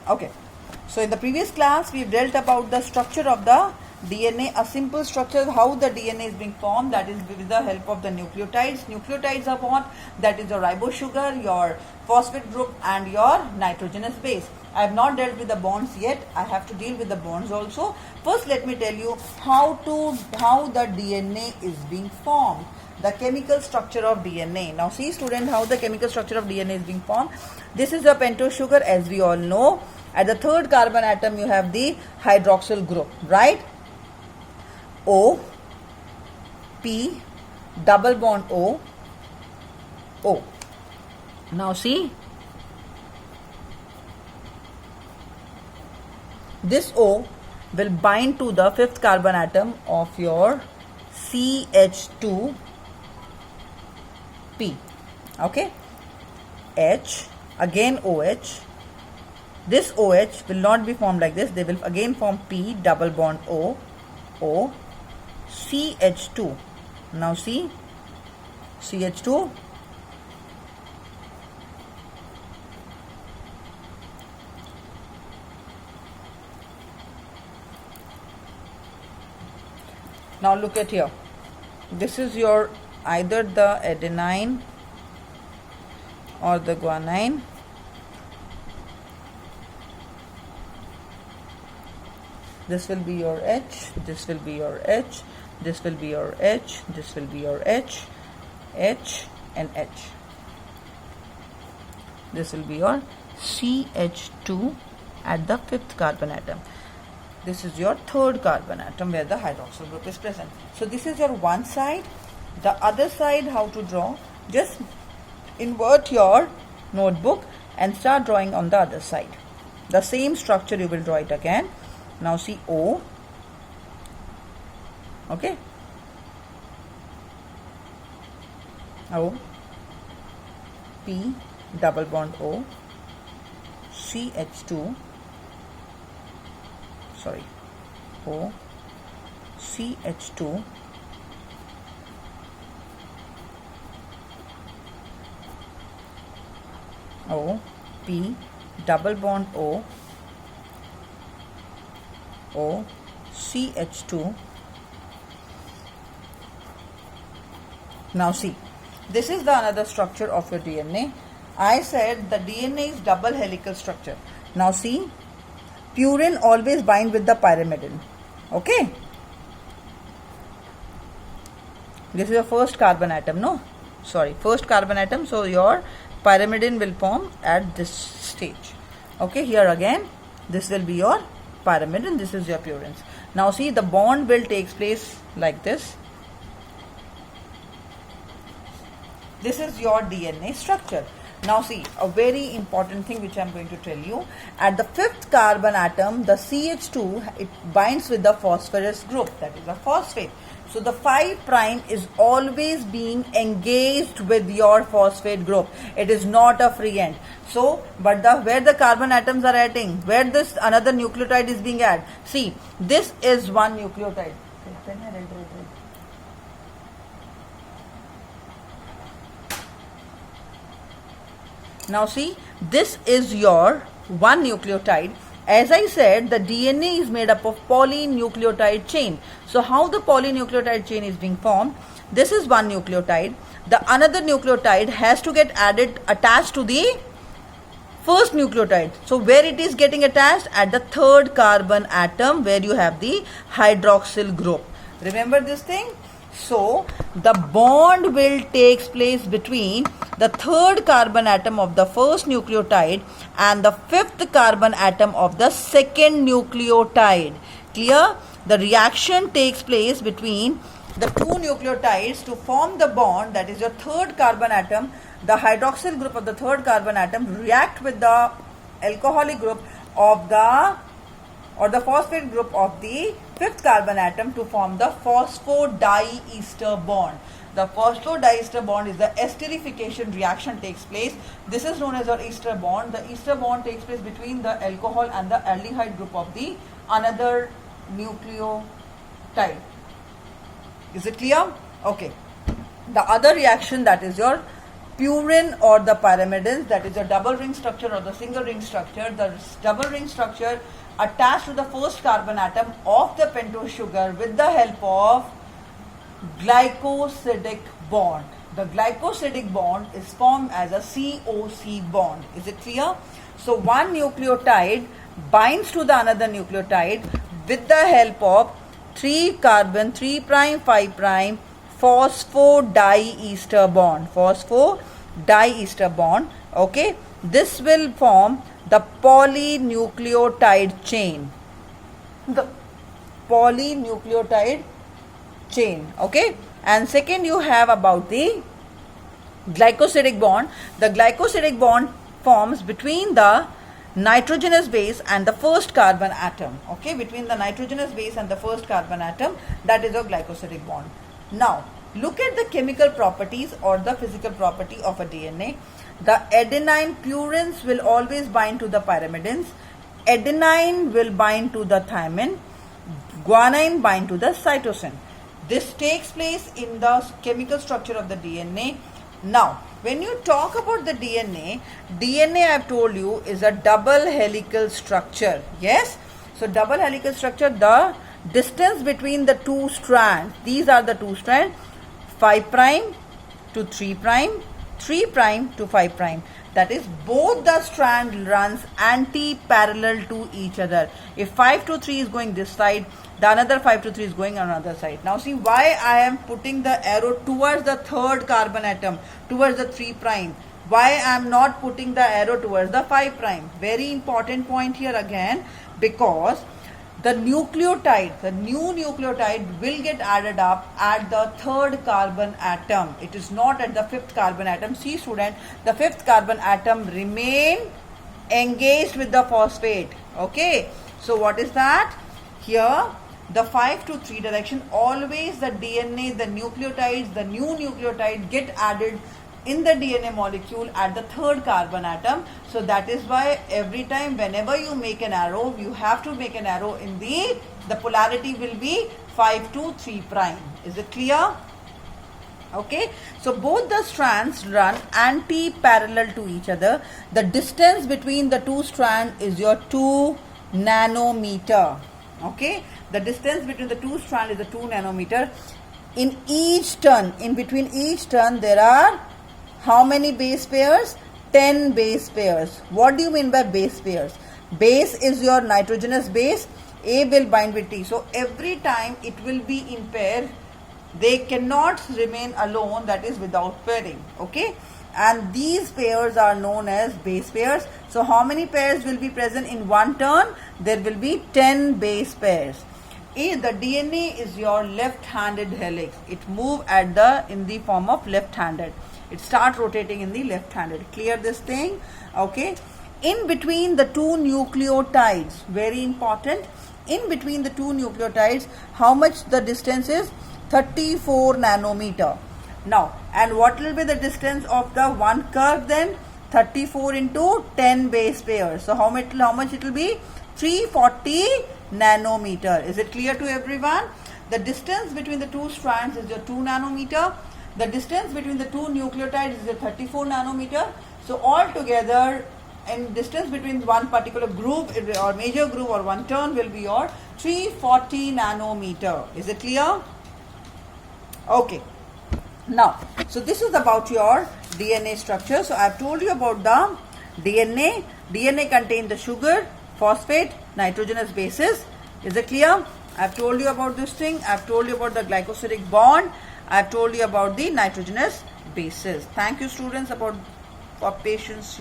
Okay. So in the previous class, we've dealt about the structure of the DNA, a simple structure, how the DNA is being formed, that is with the help of the nucleotides. Nucleotides are what? That is your ribose sugar, your phosphate group and your nitrogenous base. I have not dealt with the bonds yet. I have to deal with the bonds also. First, let me tell you how the DNA is being formed. The chemical structure of DNA. Now see student, how the chemical structure of DNA is being formed. This is a pentose sugar, as we all know. At the third carbon atom you have the hydroxyl group, right? O, P, double bond O, O. Now see, this O will bind to the fifth carbon atom of your CH2P. Okay, H, again OH. This OH will not be formed like this. They will again form P, double bond O, O, CH2. Now see, CH2. Now look at here. This is your either the adenine or the guanine. This will be your H, this will be your H, this will be your H, this will be your H, H and H. This will be your CH2 at the fifth carbon atom. This is your third carbon atom where the hydroxyl group is present. So this is your one side. The other side, how to draw? Just invert your notebook and start drawing on the other side. The same structure you will draw it again. Now see O, okay, O, P, double bond O, CH2, sorry, O, CH2, O, P, double bond O, O, CH2. Now see, this is the another structure of your DNA. I said the DNA is double helical structure. Now see, purine always bind with the pyrimidine. Okay. This is your first carbon atom, no? Sorry, first carbon atom. So your pyrimidine will form at this stage. Okay, here again, this will be your pyrimidine, this is your purines. Now see, the bond will take place like this. This is your DNA structure. Now see, a very important thing which I am going to tell you. At the fifth carbon atom, the CH2, it binds with the phosphorus group, that is a phosphate. So the 5' is always being engaged with your phosphate group. It is not a free end. So, but where the carbon atoms are adding, where this another nucleotide is being added. See, this is one nucleotide. Now see, this is your one nucleotide. As I said, the DNA is made up of polynucleotide chain. So how the polynucleotide chain is being formed? This is one nucleotide. The another nucleotide has to get attached to the first nucleotide. So where it is getting attached? At the third carbon atom where you have the hydroxyl group. Remember this thing? So the bond will take place between the third carbon atom of the first nucleotide and the fifth carbon atom of the second nucleotide. Clear? The reaction takes place between the two nucleotides to form the bond, that is your third carbon atom. The hydroxyl group of the third carbon atom react with the alcoholic group of the phosphate group of the fifth carbon atom to form the phosphodiester bond. The phosphodiester bond is the esterification reaction takes place. This is known as our ester bond. The ester bond takes place between the alcohol and the aldehyde group of the another nucleotide. Is it clear? Okay. The other reaction, that is your purine or the pyrimidines, that is a double ring structure or the single ring structure. The double ring structure attached to the first carbon atom of the pentose sugar with the help of glycosidic bond. The glycosidic bond is formed as a COC bond. Is it clear? So one nucleotide binds to the another nucleotide with the help of 3 carbon 3 prime 5 prime phosphodiester bond. Phosphodiester bond. Okay, this will form the polynucleotide chain. The polynucleotide chain. Okay, and second you have about the glycosidic bond. The glycosidic bond forms between the nitrogenous base and the first carbon atom. Okay, between the nitrogenous base and the first carbon atom, that is a glycosidic bond. Now look at the chemical properties or the physical property of a DNA. The adenine purines will always bind to the pyrimidines. Adenine will bind to the thymine. Guanine bind to the cytosine. This takes place in the chemical structure of the DNA. Now, when you talk about the DNA I have told you is a double helical structure. Yes? So, double helical structure, the distance between the two strands, these are the two strands, 5 prime to 3 prime, 3 prime to 5 prime. That is, both the strand runs anti-parallel to each other. If 5 to 3 is going this side, the another 5 to 3 is going on another side. Now see why I am putting the arrow towards the third carbon atom, towards the 3 prime. Why I am not putting the arrow towards the 5 prime. Very important point here again, because the nucleotide, the new nucleotide will get added up at the third carbon atom. It is not at the fifth carbon atom. See student, the fifth carbon atom remain engaged with the phosphate. Okay, so what is that? Here the 5 to 3 direction, always the DNA, the nucleotides, the new nucleotide get added in the DNA molecule at the third carbon atom. So that is why every time whenever you make an arrow, you have to make an arrow in the polarity will be 5 to 3 prime. Is it clear? Okay, so both the strands run anti-parallel to each other. The distance between the two strands is your 2 nanometer. Okay, the distance between the two strands is the 2 nanometer. In each turn, in between each turn, there are how many base pairs? 10 base pairs. What do you mean by base pairs? Base is your nitrogenous base. A will bind with T. So every time it will be in pair. They cannot remain alone, that is without pairing. Okay, and these pairs are known as base pairs. So how many pairs will be present in one turn? There will be 10 base pairs. The DNA is your left-handed helix. It moves in the form of left-handed. It starts rotating in the left-handed. Clear this thing? Okay. In between the two nucleotides, very important. In between the two nucleotides, how much the distance is? 34 nanometer. Now, and what will be the distance of the one curve then? 34 into 10 base pairs. So how much it will be? 340 nanometer. Is it clear to everyone? The distance between the two strands is your 2 nanometer. The distance between the two nucleotides is a 34 nanometer. So altogether, and distance between one particular group or major group or one turn will be your 340 nanometer. Is it clear? Okay. Now, so this is about your DNA structure. So I have told you about the DNA. DNA contains the sugar, phosphate, nitrogenous bases. Is it clear? I have told you about this thing. I have told you about the glycosidic bond. I have told you about the nitrogenous bases. Thank you students for patience.